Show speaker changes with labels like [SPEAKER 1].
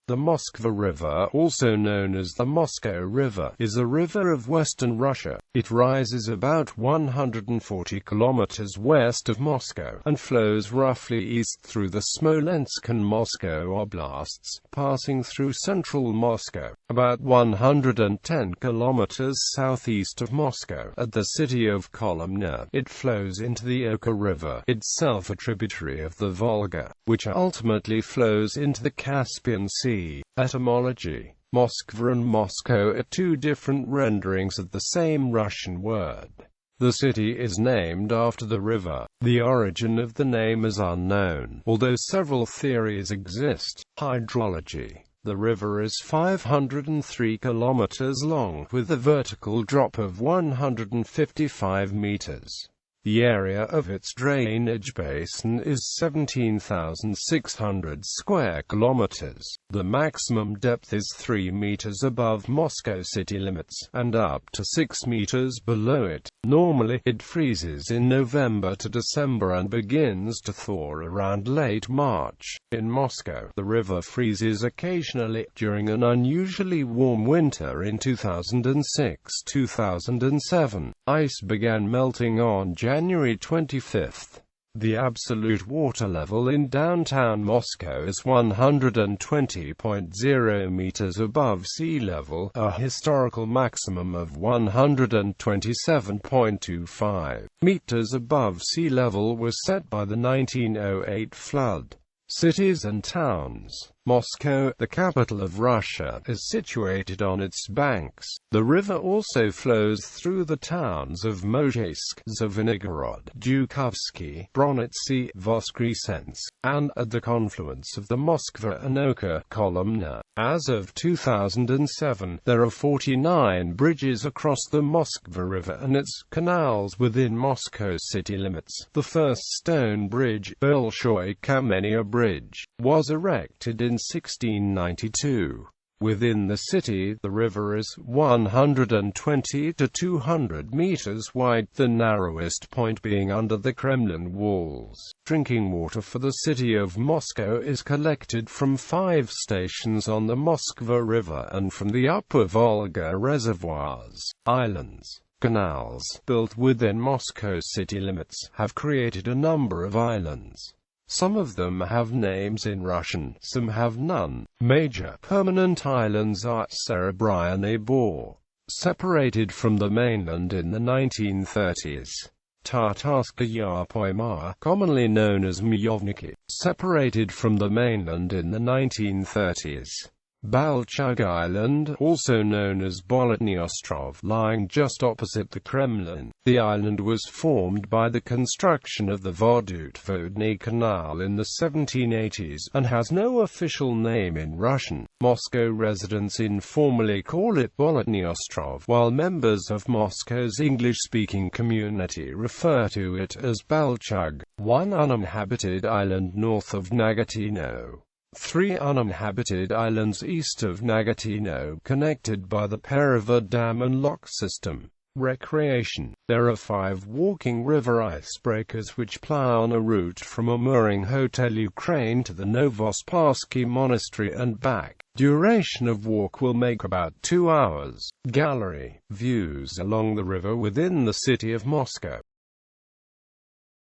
[SPEAKER 1] The Moskva River, also known as the Moscow River, is a river of western Russia. It rises about 140 kilometers west of Moscow, and flows roughly east through the Smolensk and Moscow Oblasts, passing through central Moscow, about 110 kilometers southeast of Moscow, at the city of Kolomna. It flows into the Oka River, itself a tributary of the Volga, which ultimately flows into the Caspian Sea. Etymology. Moskva and Moscow are two different renderings of the same Russian word. The city is named after the river. The origin of the name is unknown, although several theories exist. Hydrology. The river is 503 kilometers long, with a vertical drop of 155 meters. The area of its drainage basin is 17,600 square kilometers. The maximum depth is 3 meters above Moscow city limits, and up to 6 meters below it. Normally, it freezes in November to December and begins to thaw around late March. In Moscow, the river freezes occasionally. During an unusually warm winter in 2006-2007, ice began melting on January 25. The absolute water level in downtown Moscow is 120.0 meters above sea level, a historical maximum of 127.25 meters above sea level was set by the 1908 flood. Cities and towns. Moscow, the capital of Russia, is situated on its banks. The river also flows through the towns of Mozhaysk, Zvенигород, Zhukovsky, Bronitsy, Voskresensk, and, at the confluence of the Moskva and Oka, Kolomna. As of 2007, there are 49 bridges across the Moskva River and its canals within Moscow city limits. The first stone bridge, Bolshoi Kamenia Bridge, was erected in 1692. Within the city, the river is 120 to 200 meters wide, the narrowest point being under the Kremlin walls. Drinking water for the city of Moscow is collected from 5 stations on the Moskva River and from the upper Volga reservoirs. Islands. Canals, built within Moscow city limits, have created a number of islands. Some of them have names in Russian, some have none. Major permanent islands are Serebryany Bor, separated from the mainland in the 1930s. Tartarskaya Poima, commonly known as Myovniki, separated from the mainland in the 1930s. Balchug Island, also known as Bolotny Ostrov, lying just opposite the Kremlin. The island was formed by the construction of the Vodut-Vodny Canal in the 1780s, and has no official name in Russian. Moscow residents informally call it Bolotny Ostrov, while members of Moscow's English-speaking community refer to it as Balchug. One uninhabited island north of Nagorno. 3 uninhabited islands east of Nagorno, connected by the Pereva Dam and lock system. Recreation. There are 5 walking river icebreakers which plow on a route from Amurin Hotel Ukraine to the Novospassky Monastery and back. Duration of walk will make about 2 hours. Gallery. Views along the river within the city of Moscow.